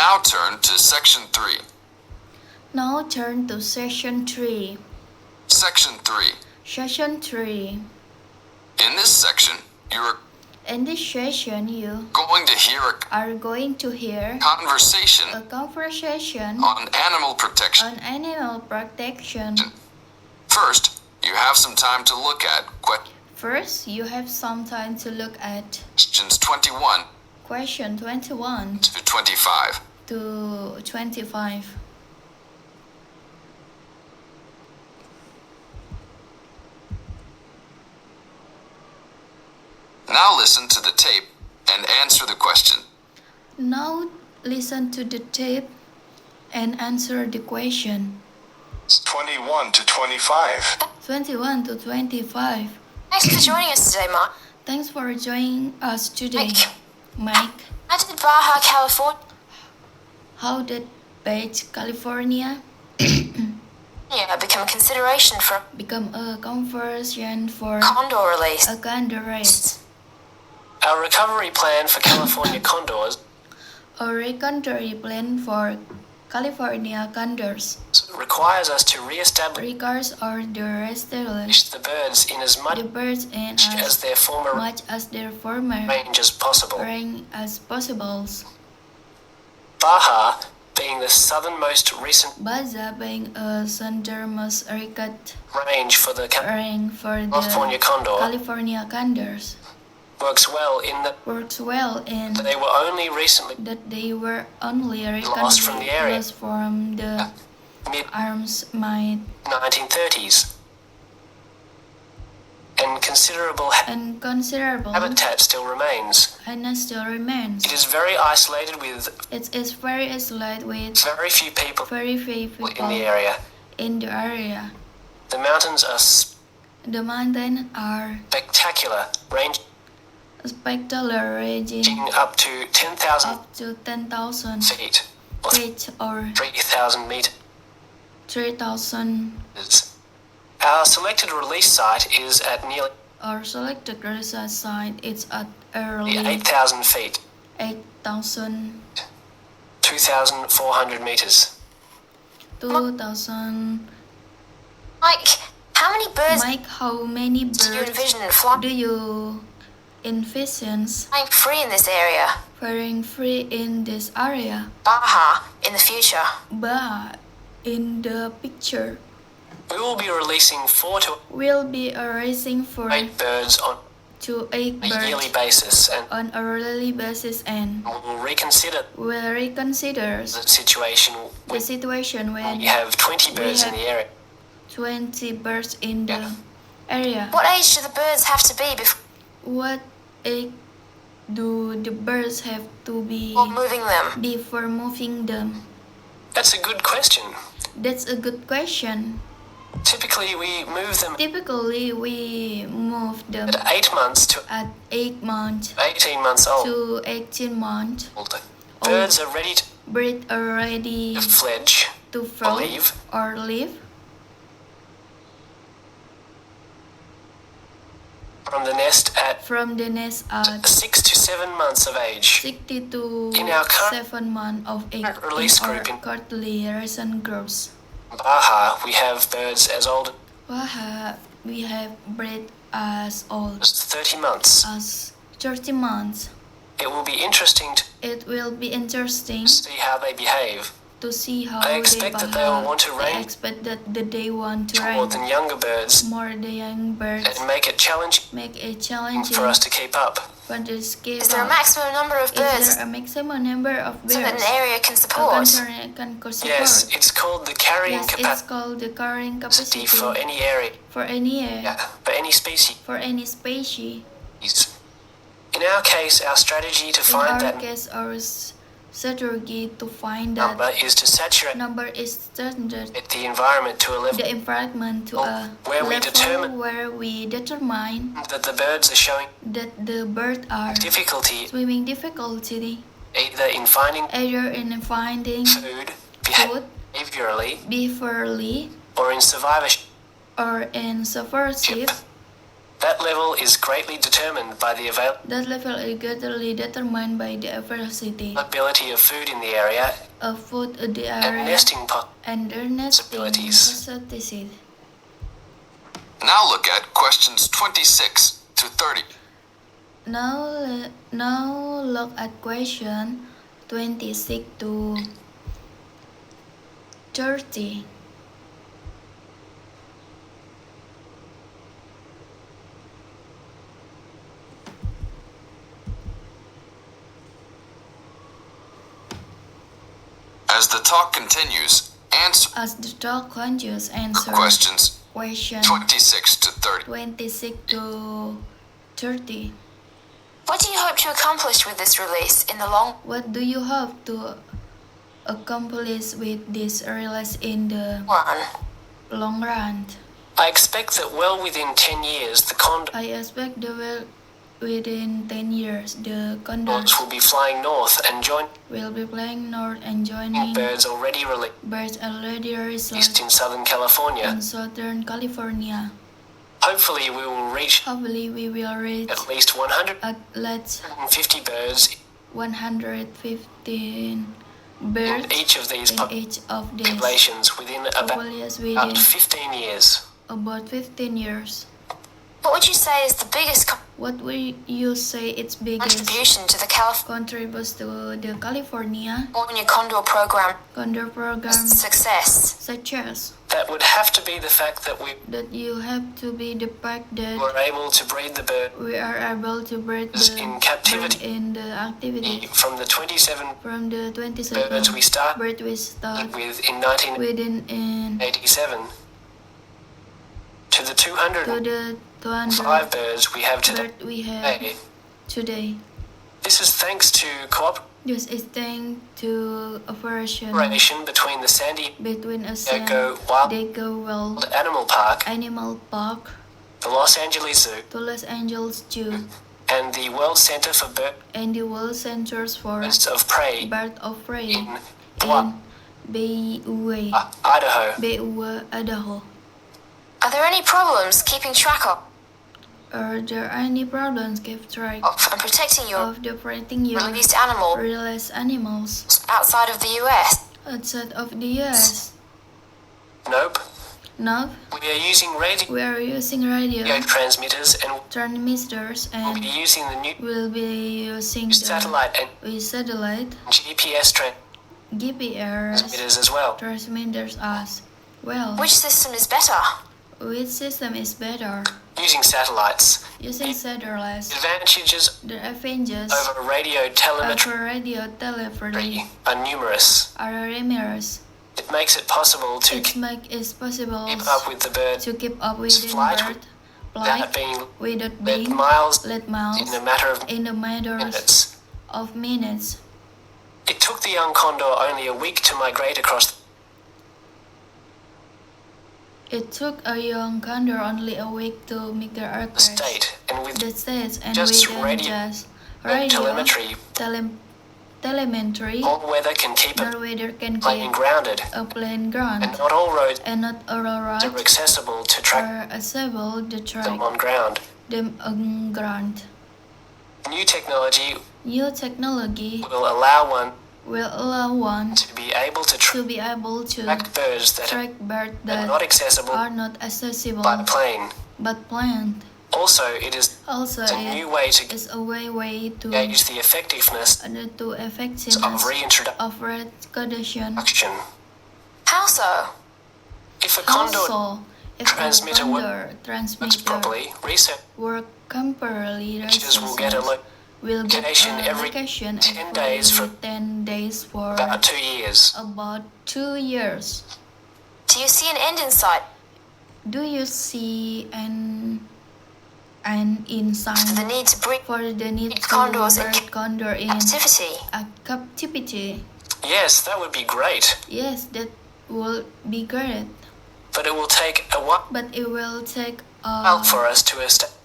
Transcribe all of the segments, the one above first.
Now turn to section 3. Now turn to section 3. Section 3. Section 3. In this section, you're In this session, you going to hear a are going to hear conversation a conversation on animal protection. on animal protection. First, you have some time to look at First, you have some time to look at questions 21 question 21 to 25. to 25. Now listen to the tape and answer the question. Now listen to the tape and answer the question. 21 to 25. 21 to 25. Thanks for joining us today, Mark. Thanks for joining us today, Mike. Mike. How did Baja California How did Baja California become a consideration for become a conversion for condor release? a condor race? Our recovery plan for California condors A recovery plan for California condors requires us to re-establish regards or the reestablish the birds in as much the birds in as their former much as their former range as possible. range as possible. Baja, being the southernmost recent Baja being a southernmost recent range for the range for California the condor, California condors, works well in that works well in they were only recently that they were only Lost from the area. lost from the arms might mid-1930s, and considerable and considerable habitat still remains. and still remains. It is very isolated with It is very isolated with very few people very few people in the area. in the area. The mountains are The mountains are spectacular, ranging spectacular, ranging up to 10,000 up to 10,000 feet or feet or 3,000 meters. 3,000. Our selected release site is at nearly Our selected research site is at early 8,000 feet, 8,000, 2,400 meters. 2,000. Mike, how many birds Mike, how many do you birds envision do you envision flying free in this area? flying free in this area? Baja in the future. But in the picture, We will be releasing 4 to will be raising for 8 birds on to 8 a yearly birds basis, and on a yearly basis, and we'll reconsider will reconsider the situation the situation when we have 20 birds in have the area. 20 birds in the area. What age do the birds have to be before What age do the birds have to be moving them? before moving them? That's a good question. That's a good question. Typically, we move them Typically, we move them at 8 months to at 8 months 18 months old. to 18 months. Birds are ready Birds are ready to fledge to or fly leave or leave from the nest at from the nest at 6 to 7 months of age. 60 to In our current 7 months of age release in our group in- currently recent groups. Baja, we have birds as old We have bred as old as 30 months. as 30 months. It will be interesting to It will be interesting see how they behave to see how I expect that they will want to I range expect that they want to more rank than younger birds more the young birds, and make it challenging make it challenging for us to keep up. for the escape. Is there a maximum number of Is birds there a maximum number of so that birds an area can a support? country can support? Yes, it's called the carrying Yes, it's capacity called the carrying capacity for any area, for any area, for any species. for any species. In our case, our strategy to In find our that case, our strategy to find that number is to saturate number is standard the environment to a level the environment to a where we level determine where we determine that the birds are showing that the birds are difficulty swimming difficulty either in finding either in finding food food behaviorally behaviorally or in survivorship. or in survivorship. That level is greatly determined by the That level is greatly determined by the availability availability of food in the area of food in the and area nesting and their nesting possibilities. possibilities. Now look at questions 26 to 30. Now look at question 26 to 30. As the talk continues, answer As the talk continues, answer questions question 26 to 30. 26 to 30. What do you hope to accomplish with this release in the long What do you hope to accomplish with this release in the run? long run? I expect that well within 10 years, the I expect within 10 years the condors condors will be flying north and join will be flying north and joining birds already released birds already released in Southern California. in Southern California. Hopefully, we will reach Hopefully we will reach at least 150 at least birds 115 in birds each of these in each of these populations within about populations within 15 years. about 15 years. What would you say is the biggest What will you say its biggest contribution to the California contributes to the California Condor Program Condor program success? such as That would have to be the fact that we that you have to be the fact that were able to breed the bird we are able to breed the in captivity bird in the activity from the 27 from the 27 birds we started bird we start with in 1987 within in to the 205 to the 200 birds we have today. bird we have today. This is thanks to This is thanks to operation cooperation between the San between a Diego Wild Diego Wild Animal Park, Animal Park, the Los Angeles Zoo, the Los Angeles Zoo, and the World Center for Birds and the World Centers for of Prey Bird of Prey in in BUA, Idaho. Idaho. Are there any problems keeping track of Are there any problems keep track and protecting your of the operating your released animal released animals outside of the US? outside of the US? Nope. No, We are using radio we are using radio transmitters and transmitters we'll and be using the new will be using the satellite and satellite GPS GPS transmitters as well. transmitters as well. Which system is better? Which system is better? Using satellites. Using satellites, Advantages the advantages over radio telemetry over radio telephony are numerous. are numerous. It makes it possible to It makes it possible keep up with the bird to keep up with the flight bird without flight being without led being miles led miles in a matter of in a matter minutes. of minutes. It took the young condor only a week to migrate across It took a young condor only a week to migrate the state, and with the states and Just within radio just and radio telemetry, telemetry, all weather can keep the a weather can plane keep grounded, a plane and ground not all roads and not all are roads accessible to track are accessible to track them on ground. them on ground. New technology New technology will allow one will allow one to be able to to be able to track birds that track birds are that not accessible are not accessible by plane. but planned. Also, it is Also, a it new way to is a way to gauge the effectiveness to of effectiveness reintroduction. of recognition. How so? If a condor Also, if a transmitter condor works transmitter properly, researchers work properly, will get a will get location a every location 10 every days for 10 days for about 2 years. about 2 years. Do you see an end in sight Do you see an insight for the need to breed for the need to condors in bird condor in captivity? a captivity? Yes, that would be great, Yes, that will be great, but it will take a while but it will take for us to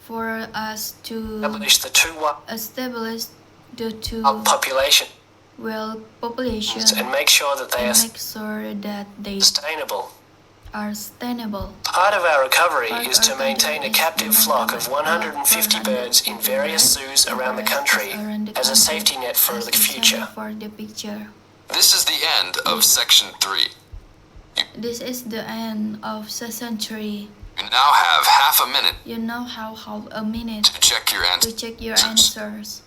for us to establish the two wild establish the two population wild population and make sure that they and are make sure that they sustainable. are sustainable. Part of our recovery Part is to of maintain a is captive to flock of maintain 150 birds in various zoos around the country as a safety net for as the a safety future. for the future. This is the end of section 3. This is the end of session 3. You now have half a minute You now have half a minute to check your to answers. check your answers.